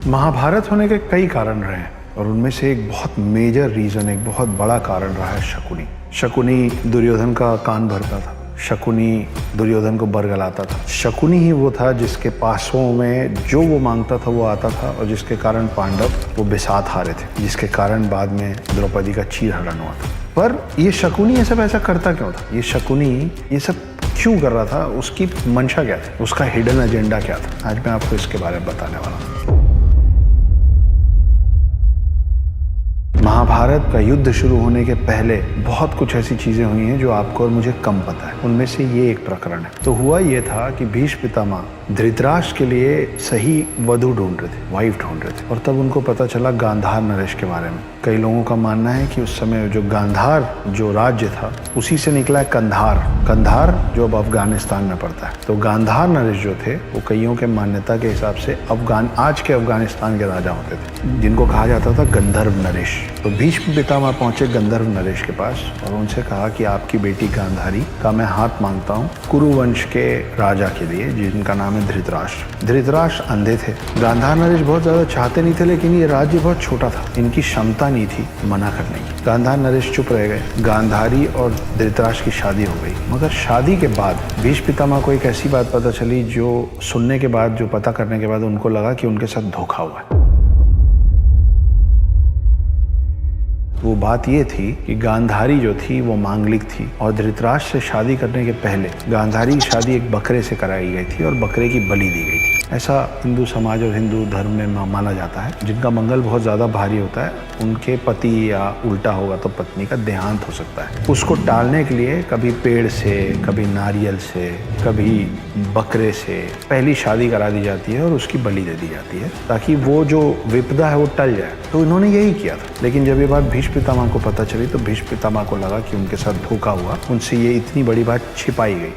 महाभारत होने के कई कारण रहे हैं और उनमें से एक बहुत मेजर रीजन, एक बहुत बड़ा कारण रहा है शकुनी। शकुनी दुर्योधन का कान भरता था, शकुनी दुर्योधन को बरगलाता था। शकुनी ही वो था जिसके पासों में जो वो मांगता था वो आता था और जिसके कारण पांडव वो बिसात हारे थे, जिसके कारण बाद में द्रौपदी का चीरहरण हुआ था। पर ये शकुनी ये सब ऐसा करता क्यों था? ये शकुनी ये सब क्यों कर रहा था? उसकी मंशा क्या थी? उसका हिडन एजेंडा क्या था? आज मैं आपको इसके बारे में बताने वाला हूँ। महाभारत का युद्ध शुरू होने के पहले बहुत कुछ ऐसी चीजें हुई हैं जो आपको और मुझे कम पता है। उनमें से ये एक प्रकरण है। तो हुआ ये था कि भीष्म पितामह धृतराष्ट्र के लिए सही वधू ढूंढ रहे थे, वाइफ ढूंढ रहे थे, और तब उनको पता चला गांधार नरेश के बारे में। कई लोगों का मानना है कि उस समय जो गांधार जो राज्य था उसी से निकला है कंधार। कंधार जो अब अफगानिस्तान में पड़ता है। तो गांधार नरेश जो थे वो कईयों के मान्यता के हिसाब से आज के अफगानिस्तान के राजा होते थे, जिनको कहा जाता था गंधर्व नरेश। तो भीष्म पितामह पहुंचे गंधर्व नरेश के पास और उनसे कहा कि आपकी बेटी गांधारी का मैं हाथ मांगता हूँ कुरुवंश के राजा के लिए, जिनका नाम है धृतराष्ट्र। धृतराष्ट्र अंधे थे। गांधार नरेश बहुत ज्यादा चाहते नहीं थे, लेकिन ये राज्य बहुत छोटा था, इनकी क्षमता नहीं थी मना करने की। गांधार नरेश चुप रह गए। गांधारी और धृतराष्ट्र की शादी हो गई। मगर शादी के बाद भीष्म पितामह को एक ऐसी बात पता चली जो सुनने के बाद, जो पता करने के बाद उनको लगा कि उनके साथ धोखा हुआ है। वो बात ये थी कि गांधारी जो थी वो मांगलिक थी और धृतराष्ट्र से शादी करने के पहले गांधारी की शादी एक बकरे से कराई गई थी और बकरे की बलि दी गई थी। ऐसा हिंदू समाज और हिंदू धर्म में माना जाता है। जिनका मंगल बहुत ज़्यादा भारी होता है उनके पति या उल्टा होगा तो पत्नी का देहांत हो सकता है। उसको टालने के लिए कभी पेड़ से, कभी नारियल से, कभी बकरे से पहली शादी करा दी जाती है और उसकी बलि दे दी जाती है ताकि वो जो विपदा है वो टल जाए। तो इन्होंने यही किया था। लेकिन जब ये बात भीष्म पितामह को पता चली तो भीष्म पितामह को लगा कि उनके साथ धोखा हुआ, उनसे ये इतनी बड़ी बात छिपाई गई।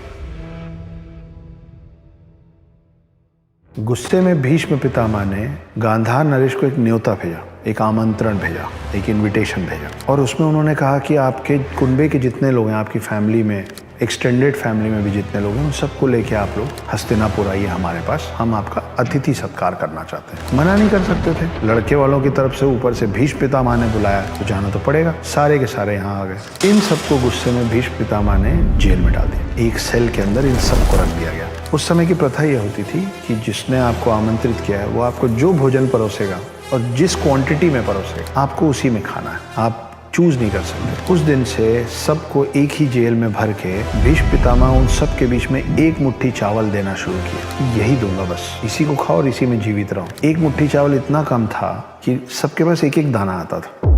गुस्से में भीष्म पितामह ने गांधार नरेश को एक न्योता भेजा, एक आमंत्रण भेजा, एक इनविटेशन भेजा और उसमें उन्होंने कहा कि आपके कुनबे के जितने लोग हैं, आपकी फैमिली में, एक्सटेंडेड फैमिली में भी जितने लोग हैं, उन सबको लेके आप लोग हस्तिनापुर आइए हमारे पास, हम आपका अतिथि सत्कार करना चाहते हैं। मना नहीं कर सकते थे। लड़के वालों की तरफ से ऊपर से भीष्म पितामह ने बुलाया तो जाना तो पड़ेगा। सारे के सारे यहाँ आ गए। इन सबको गुस्से में भीष्म पितामह ने जेल में डाल दिया। एक सेल के अंदर इन सबको रख दिया गया। उस समय की प्रथा यह होती थी कि जिसने आपको आमंत्रित किया है वो आपको जो भोजन परोसेगा और जिस क्वांटिटी में परोसेगा आपको उसी में खाना है, आप चूज नहीं कर सकते। उस दिन से सबको एक ही जेल में भर के भीष्म पितामह उन सब के बीच में एक मुट्ठी चावल देना शुरू किया। यही दूंगा, बस इसी को खाओ और इसी में जीवित रहो। एक मुट्ठी चावल इतना कम था कि सबके पास एक एक दाना आता था।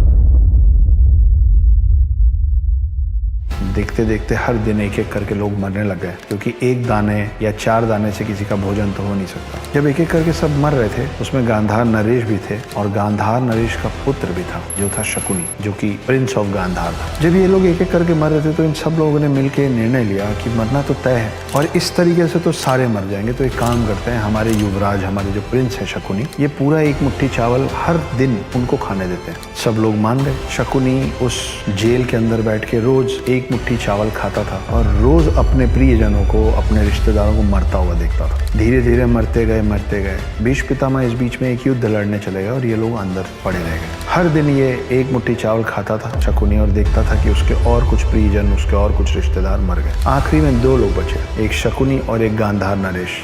देखते देखते हर दिन एक एक करके लोग मरने लग गए, क्योंकि एक दाने या 4 दाने से किसी का भोजन तो हो नहीं सकता। जब एक एक करके सब मर रहे थे उसमें गांधार नरेश भी थे और गांधार नरेश का पुत्र भी था जो था शकुनी, जो कि प्रिंस ऑफ गांधार था। जब ये लोग एक एक करके मर रहे थे तो इन सब लोगों ने मिलकर निर्णय लिया कि मरना तो तय है और इस तरीके से तो सारे मर जाएंगे, तो एक काम करते हैं, हमारे युवराज, हमारे जो प्रिंस है शकुनी, ये पूरा एक मुट्ठी चावल हर दिन उनको खाने देते हैं। सब लोग मान गए। शकुनी उस जेल के अंदर बैठ के रोज एक मुट्ठी चावल खाता था और रोज अपने प्रियजनों को, अपने रिश्तेदारों को मरता हुआ देखता था। धीरे धीरे मरते गए। भीष्म पितामह इस बीच में एक युद्ध लड़ने चले गए और ये लोग अंदर पड़े रह गए। हर दिन ये एक मुट्ठी चावल खाता था शकुनी और देखता था कि उसके और कुछ प्रियजन, उसके और कुछ रिश्तेदार मर गए। आखिरी में 2 लोग बचे, एक शकुनी और एक गांधार नरेश।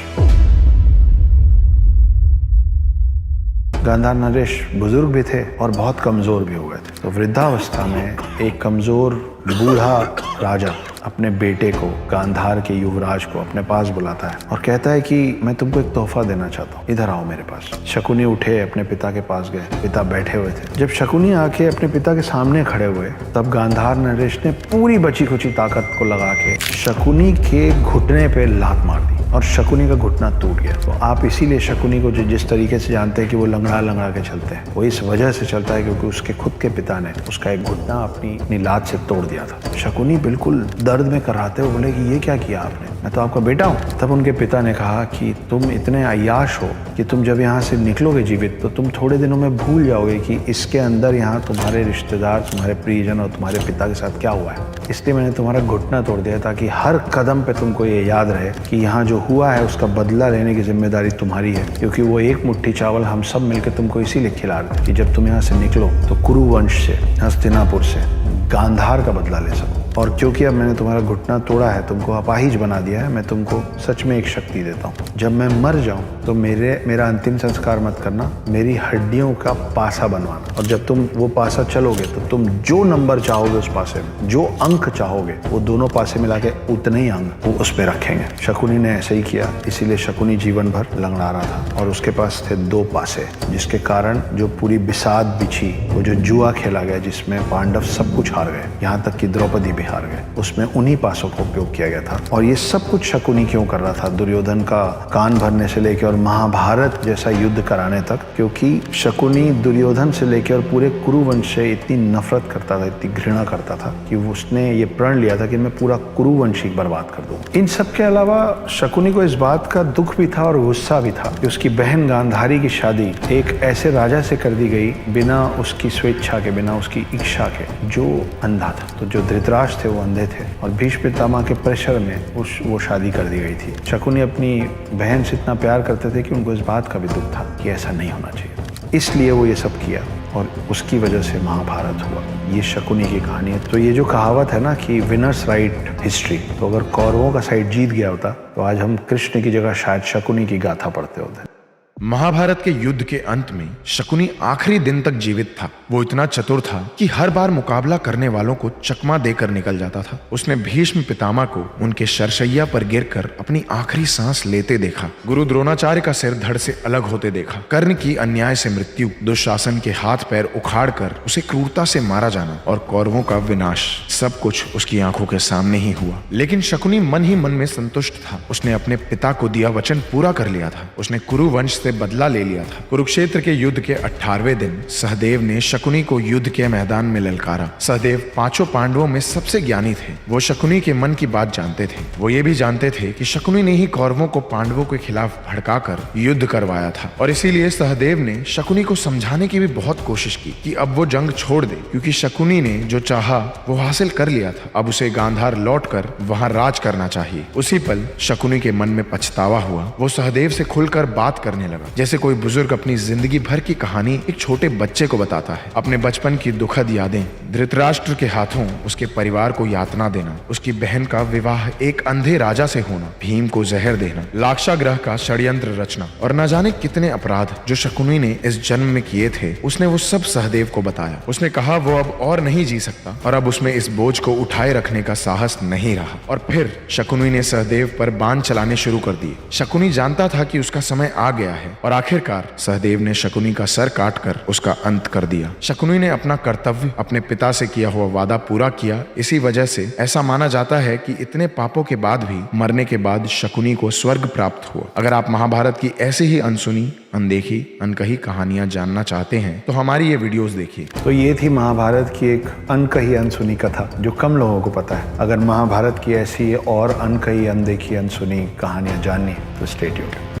गांधार नरेश बुजुर्ग भी थे और बहुत कमजोर भी हो गए थे। तो वृद्धावस्था में एक कमजोर बूढ़ा राजा अपने बेटे को, गांधार के युवराज को अपने पास बुलाता है और कहता है कि मैं तुमको एक तोहफा देना चाहता हूँ, इधर आओ मेरे पास। शकुनी उठे, अपने पिता के पास गए। पिता बैठे हुए थे। जब शकुनी आके अपने पिता के सामने खड़े हुए तब गांधार नरेश ने पूरी बची खुची ताकत को लगा के शकुनी के घुटने पे लात मार दी और शकुनी का घुटना टूट गया। तो आप इसीलिए शकुनी को जिस तरीके से जानते हैं कि वो लंगड़ा के चलते हैं, वो इस वजह से चलता है क्योंकि उसके खुद के पिता ने उसका एक घुटना अपनी लात से तोड़ दिया था। शकुनी बिल्कुल दर्द में कराते हुए बोले कि ये क्या किया आपने? मैं तो आपका बेटा हूँ। तब उनके पिता ने कहा कि तुम इतने अय्याश हो कि तुम जब यहाँ से निकलोगे जीवित तो तुम थोड़े दिनों में भूल जाओगे कि इसके अंदर यहाँ तुम्हारे रिश्तेदार, तुम्हारे प्रियजन और तुम्हारे पिता के साथ क्या हुआ है। इसलिए मैंने तुम्हारा घुटना तोड़ दिया ताकि हर कदम पे तुमको ये याद रहे कि यहाँ जो हुआ है उसका बदला लेने की जिम्मेदारी तुम्हारी है, क्योंकि वो एक मुट्ठी चावल हम सब मिलकर तुमको इसीलिए खिला रहे थे कि जब तुम यहाँ से निकलो तो कुरु वंश से, हस्तिनापुर से गांधार का बदला ले सको। और क्योंकि अब मैंने तुम्हारा घुटना तोड़ा है, तुमको अपाहिज बना दिया है, मैं तुमको सच में एक शक्ति देता हूँ। जब मैं मर जाऊं तो मेरा अंतिम संस्कार मत करना, मेरी हड्डियों का पासा बनवाना। और जब तुम वो पासा चलोगे तो तुम जो नंबर चाहोगे उस पासे में, जो अंक चाहोगे, वो दोनों पासे मिला के उतने ही अंक वो उस पर रखेंगे। शकुनी ने ऐसे ही किया, इसीलिए शकुनी जीवन भर लंगड़ा रहा था और उसके पास थे 2 पासे, जिसके कारण जो पूरी बिसात बिछी, वो जो जुआ खेला गया जिसमें पांडव सब कुछ हार गए, यहाँ तक कि द्रौपदी हार गए, उसमें उन्हीं पासों का उपयोग किया गया था। और ये सब कुछ शकुनी क्यों कर रहा था? दुर्योधन का कान भरने से लेकर और महाभारत जैसा युद्ध कराने तक, क्योंकि शकुनी दुर्योधन से लेकर और पूरे कुरुवंश से इतनी नफरत करता था, इतनी घृणा करता था कि उसने ये प्रण लिया था कि मैं पूरा कुरुवंश ही बर्बाद कर दूं। इन सब के अलावा शकुनी को इस बात का दुख भी था और गुस्सा भी था कि उसकी बहन गांधारी की शादी एक ऐसे राजा से कर दी गई बिना उसकी स्वेच्छा के, बिना उसकी इच्छा के, जो अंधा था। तो जो धृतराष्ट्र थे वो अंधे थे और भीष्म पितामह के प्रेशर में वो शादी कर दी गई थी। शकुनी अपनी बहन से इतना प्यार करते थे कि उनको इस बात का भी दुख था कि ऐसा नहीं होना चाहिए, इसलिए वो ये सब किया और उसकी वजह से महाभारत हुआ। ये शकुनी की कहानी है। तो ये जो कहावत है ना कि विनर्स राइट हिस्ट्री, तो अगर कौरवों का साइड जीत गया होता तो आज हम कृष्ण की जगह शायद शकुनी की गाथा पढ़ते होते। महाभारत के युद्ध के अंत में शकुनी आखिरी दिन तक जीवित था। वो इतना चतुर था कि हर बार मुकाबला करने वालों को चकमा देकर निकल जाता था। उसने भीष्म पितामह को उनके शरशैया पर गिरकर अपनी आखिरी सांस लेते देखा, गुरु द्रोणाचार्य का सिर धड़ से अलग होते देखा, कर्ण की अन्याय से मृत्यु, दुशासन के हाथ पैर उखाड़कर उसे क्रूरता से मारा जाना और कौरवों का विनाश, सब कुछ उसकी आंखों के सामने ही हुआ। लेकिन शकुनी मन ही मन में संतुष्ट था। उसने अपने पिता को दिया वचन पूरा कर लिया था। उसने कुरुवंश से बदला ले लिया था। कुरुक्षेत्र के युद्ध के 18वें दिन सहदेव ने शकुनी को युद्ध के मैदान में ललकारा। सहदेव 5 पांडवों में सबसे ज्ञानी थे। वो शकुनी के मन की बात जानते थे। वो ये भी जानते थे कि शकुनी ने ही कौरवों को पांडवों के खिलाफ भड़काकर युद्ध करवाया था और इसीलिए सहदेव ने शकुनी को समझाने की भी बहुत कोशिश की कि अब वो जंग छोड़ दे, क्योंकि शकुनी ने जो चाहा वो हासिल कर लिया था। अब उसे गांधार लौटकर वहां राज करना चाहिए। उसी पल शकुनी के मन में पछतावा हुआ। वो सहदेव से खुलकर बात करने लगा, जैसे कोई बुजुर्ग अपनी जिंदगी भर की कहानी एक छोटे बच्चे को बताता है। अपने बचपन की दुखद यादें, धृतराष्ट्र के हाथों उसके परिवार को यातना देना, उसकी बहन का विवाह एक अंधे राजा से होना, भीम को जहर देना, लाक्षागृह का षड्यंत्र रचना और न जाने कितने अपराध जो शकुनी ने इस जन्म में किए थे, उसने वो सब सहदेव को बताया। उसने कहा वो अब और नहीं जी सकता और अब उसमें इस बोझ को उठाए रखने का साहस नहीं रहा। और फिर शकुनी ने सहदेव पर बाण चलाने शुरू कर दिए। शकुनी जानता था कि उसका समय आ गया है और आखिरकार सहदेव ने शकुनी का सर काटकर उसका अंत कर दिया। शकुनी ने अपना कर्तव्य, अपने पिता से किया हुआ वादा पूरा किया। इसी वजह से ऐसा माना जाता है कि इतने पापों के बाद भी मरने के बाद शकुनी को स्वर्ग प्राप्त हुआ। अगर आप महाभारत की ऐसी ही अनसुनी, अनदेखी, अनकही कहानियां जानना चाहते हैं तो हमारी ये वीडियोस देखिए। तो ये थी महाभारत की एक अनकही अनसुनी कथा जो कम लोगों को पता है। अगर महाभारत की ऐसी और अनकही, अनदेखी, अनसुनी कहानियां जाननी है तो स्टे ट्यून्ड।